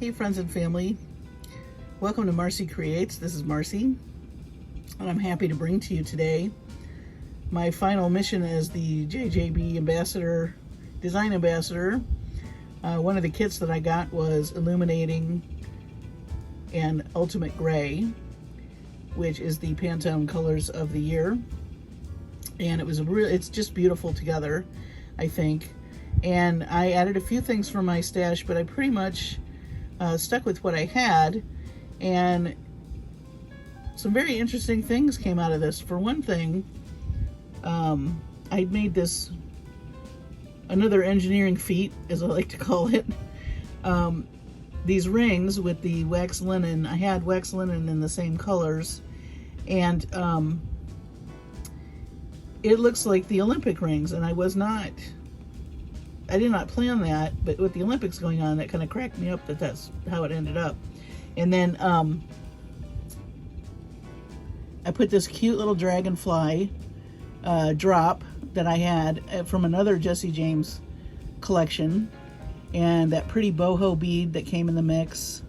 Hey friends and family, welcome to Marcie Creates. This is Marcie, and I'm happy to bring to you today my final mission as the JJB ambassador, design ambassador. One of the kits that I got was Illuminating and Ultimate Gray, which is the Pantone colors of the year, and it's just beautiful together, I think. And I added a few things from my stash, but I pretty much stuck with what I had, and some very interesting things came out of this. For one thing, I made this another engineering feat, as I like to call it. These rings with the wax linen. I had wax linen in the same colors, and it looks like the Olympic rings, and I did not plan that, but with the Olympics going on, that kind of cracked me up that that's how it ended up. And then I put this cute little dragonfly drop that I had from another Jesse James collection, and that pretty boho bead that came in the mix,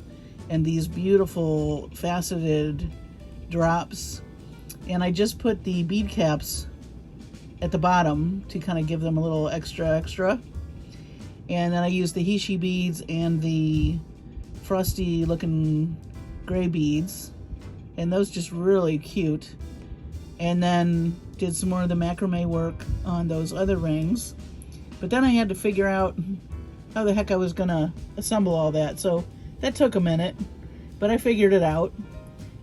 and these beautiful faceted drops. And I just put the bead caps at the bottom to kind of give them a little extra. And then I used the Hishi beads and the frosty looking gray beads, and those just really cute. And then did some more of the macrame work on those other rings. But then I had to figure out how the heck I was gonna assemble all that. So that took a minute, but I figured it out.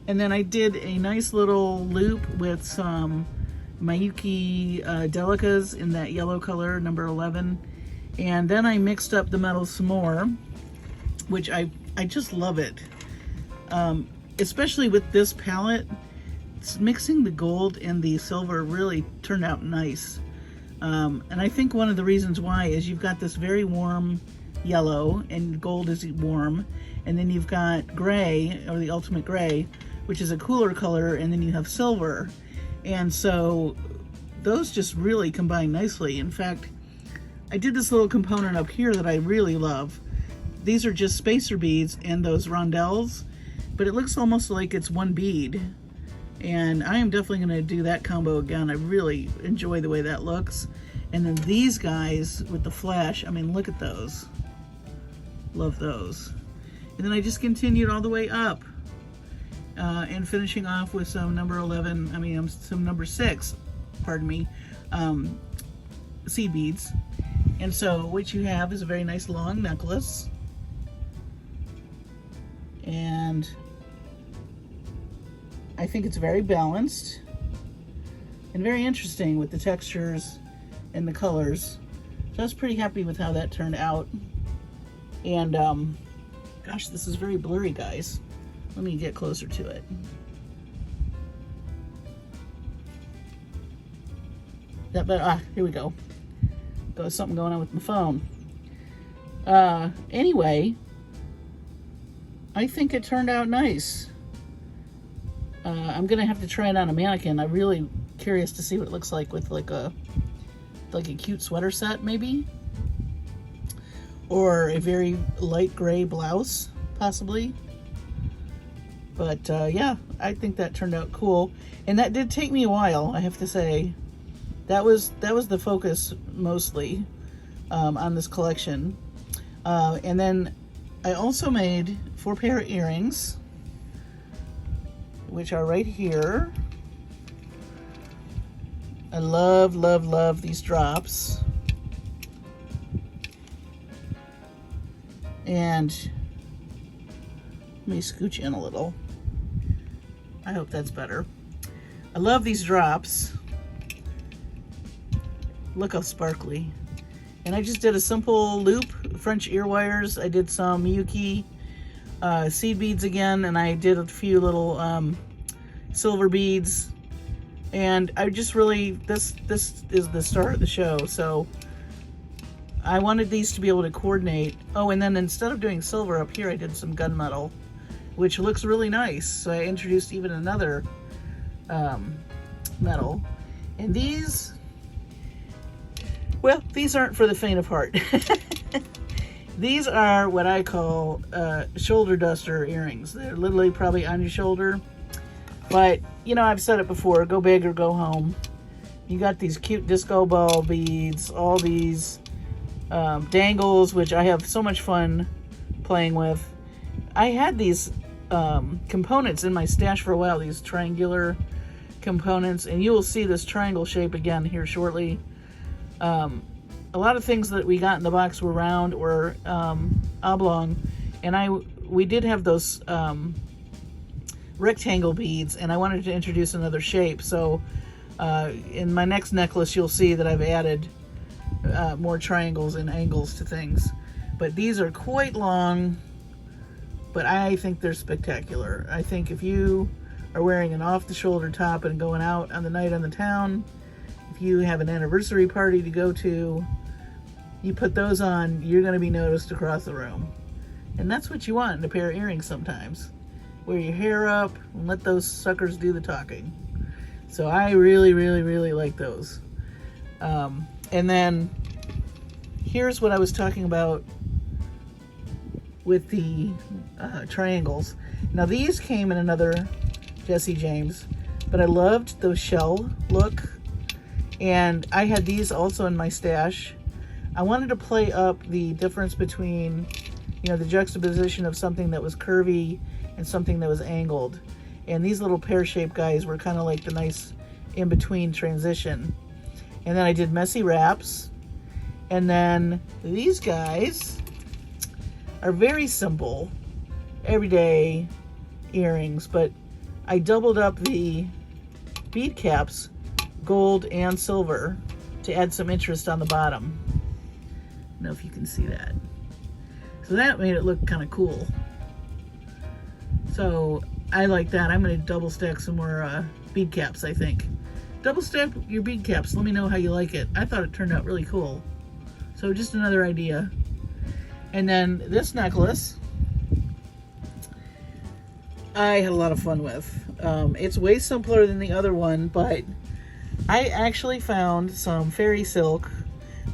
And then I did a nice little loop with some Miyuki Delicas in that yellow color, number 11. And then I mixed up the metals some more, which I just love it. Especially with this palette, mixing the gold and the silver really turned out nice. And I think one of the reasons why is you've got this very warm yellow, and gold is warm, and then you've got gray, or the ultimate gray, which is a cooler color, and then you have silver. And so those just really combine nicely. In fact, I did this little component up here that I really love. These are just spacer beads and those rondelles, but it looks almost like it's one bead. And I am definitely gonna do that combo again. I really enjoy the way that looks. And then these guys with the flash, I mean, look at those. Love those. And then I just continued all the way up and finishing off with some number 11, some number 6, pardon me, seed beads. And so what you have is a very nice long necklace. And I think it's very balanced and very interesting with the textures and the colors. So I was pretty happy with how that turned out. And gosh, this is very blurry, guys. Let me get closer to it. Here we go. Got something going on with my phone. Anyway, I think it turned out nice. I'm gonna have to try it on a mannequin. I'm really curious to see what it looks like with like a cute sweater set, maybe, or a very light gray blouse, possibly. But yeah, I think that turned out cool, and that did take me a while, I have to say. That was the focus mostly on this collection. And then I also made 4 pair of earrings, which are right here. I love these drops. And let me scooch in a little. I hope that's better. I love these drops. Look how sparkly. And I just did a simple loop, French ear wires. I did some Miyuki seed beads again, and I did a few little silver beads. And I just really, this is the start of the show, so I wanted these to be able to coordinate. Oh, and then instead of doing silver up here, I did some gunmetal, which looks really nice. So I introduced even another metal. And these, well, these aren't for the faint of heart. These are what I call shoulder duster earrings. They're literally probably on your shoulder. But, you know, I've said it before, go big or go home. You got these cute disco ball beads, all these dangles, which I have so much fun playing with. I had these components in my stash for a while, these triangular components, and you will see this triangle shape again here shortly. A lot of things that we got in the box were round or oblong, and we did have those rectangle beads, and I wanted to introduce another shape. So in my next necklace, you'll see that I've added more triangles and angles to things. But these are quite long, but I think they're spectacular. I think if you are wearing an off-the-shoulder top and going out on the night on the town, if you have an anniversary party to go to, you put those on, you're going to be noticed across the room. And that's what you want in a pair of earrings sometimes. Wear your hair up and let those suckers do the talking. So I really, really, really like those. And then here's what I was talking about with the triangles. Now these came in another Jesse James, but I loved the shell look, and I had these also in my stash. I wanted to play up the difference between, you know, the juxtaposition of something that was curvy and something that was angled. And these little pear-shaped guys were kind of like the nice in-between transition. And then I did messy wraps. And then these guys are very simple, everyday earrings, but I doubled up the bead caps, gold and silver, to add some interest on the bottom. I don't know if you can see that. So that made it look kind of cool. So I like that. I'm going to double stack some more bead caps, I think. Double stack your bead caps. Let me know how you like it. I thought it turned out really cool. So just another idea. And then this necklace, I had a lot of fun with. It's way simpler than the other one, but I actually found some fairy silk.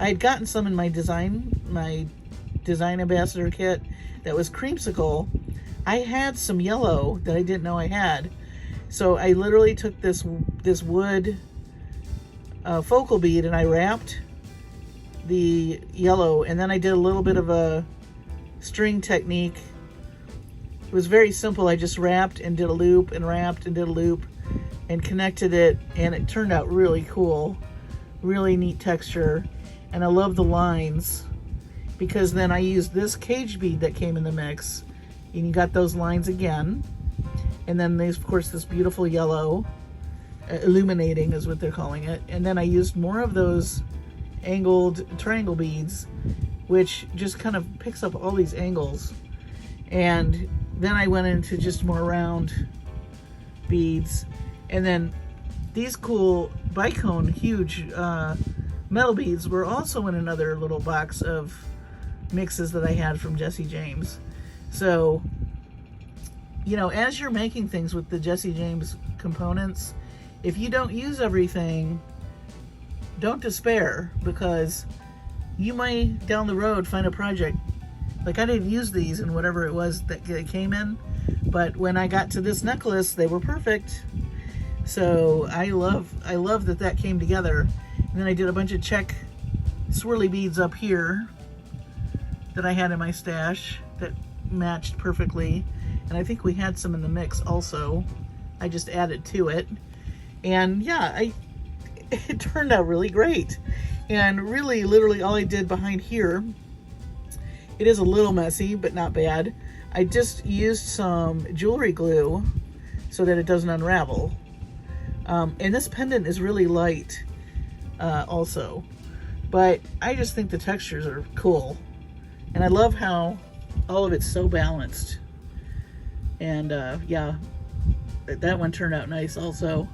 I had gotten some in my design ambassador kit that was creamsicle. I had some yellow that I didn't know I had. So I literally took this wood focal bead and I wrapped the yellow, and then I did a little bit of a string technique. It was very simple. I just wrapped and did a loop and wrapped and did a loop and connected it, and it turned out really cool. Really neat texture. And I love the lines, because then I used this cage bead that came in the mix, and you got those lines again. And then there's, of course, this beautiful yellow, illuminating is what they're calling it. And then I used more of those angled triangle beads, which just kind of picks up all these angles. And then I went into just more round beads. And then these cool bicone, huge metal beads were also in another little box of mixes that I had from Jesse James. So, you know, as you're making things with the Jesse James components, if you don't use everything, don't despair, because you might down the road find a project. Like, I didn't use these in whatever it was that they came in, but when I got to this necklace, they were perfect. So I love that came together. And then I did a bunch of check swirly beads up here that I had in my stash that matched perfectly. And I think we had some in the mix also. I just added to it. And yeah, it turned out really great. And really, literally all I did behind here, it is a little messy, but not bad. I just used some jewelry glue so that it doesn't unravel. And this pendant is really light also. But I just think the textures are cool. And I love how all of it's so balanced. And yeah, that one turned out nice also.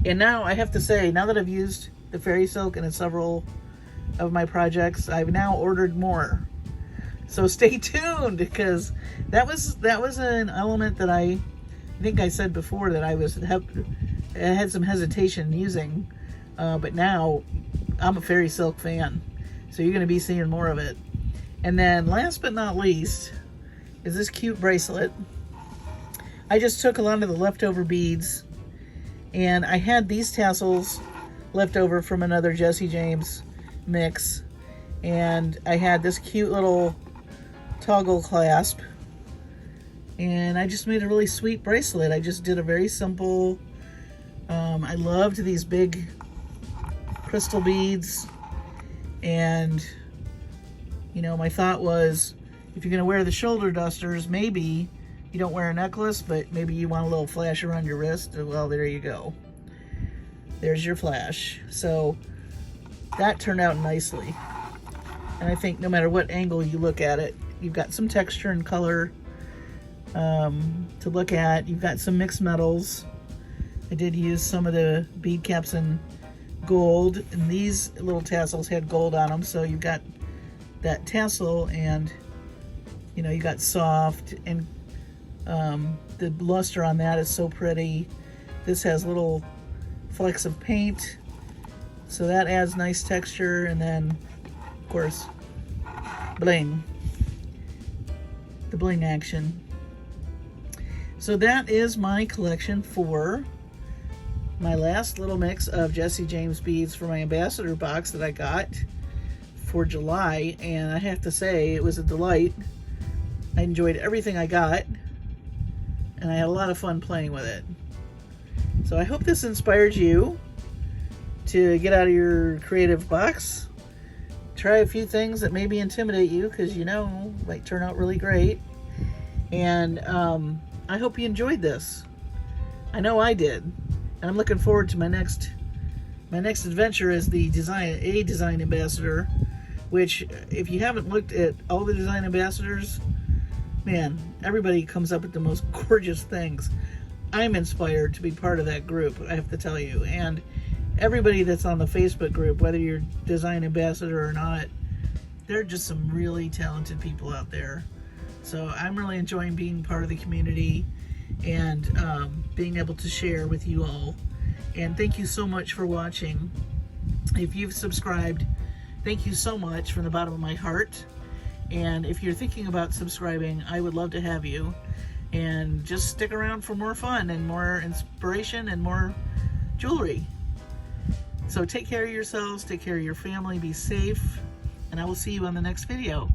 And now I have to say, now that I've used the fairy silk in several of my projects, I've now ordered more. So stay tuned, because that was an element that I think I said before that I had some hesitation using, but now I'm a fairy silk fan, so you're going to be seeing more of it. And then last but not least is this cute bracelet. I just took a lot of the leftover beads, and I had these tassels left over from another Jesse James mix, and I had this cute little toggle clasp, and I just made a really sweet bracelet. I just did a very simple, I loved these big crystal beads, and you know, my thought was, if you're gonna wear the shoulder dusters, maybe you don't wear a necklace, but maybe you want a little flash around your wrist. Well, there you go. There's your flash. So that turned out nicely. And I think no matter what angle you look at it, you've got some texture and color to look at. You've got some mixed metals. I did use some of the bead caps in gold, and these little tassels had gold on them, so you've got that tassel, and you know, you got soft, and the luster on that is so pretty. This has little flecks of paint, so that adds nice texture, and then of course bling, the bling action. So that is my collection for my last little mix of Jesse James beads for my ambassador box that I got for July, and I have to say it was a delight. I enjoyed everything I got, and I had a lot of fun playing with it. So I hope this inspired you to get out of your creative box, try a few things that maybe intimidate you, because you know, might turn out really great. And I hope you enjoyed this. I know I did, and I'm looking forward to my next adventure as the design ambassador, which, if you haven't looked at all the design ambassadors, man, everybody comes up with the most gorgeous things. I'm inspired to be part of that group, I have to tell you. And everybody that's on the Facebook group, whether you're design ambassador or not, there are just some really talented people out there. So I'm really enjoying being part of the community and being able to share with you all. And thank you so much for watching. If you've subscribed, thank you so much from the bottom of my heart. And if you're thinking about subscribing, I would love to have you. And just stick around for more fun and more inspiration and more jewelry. So take care of yourselves, take care of your family, be safe, and I will see you on the next video.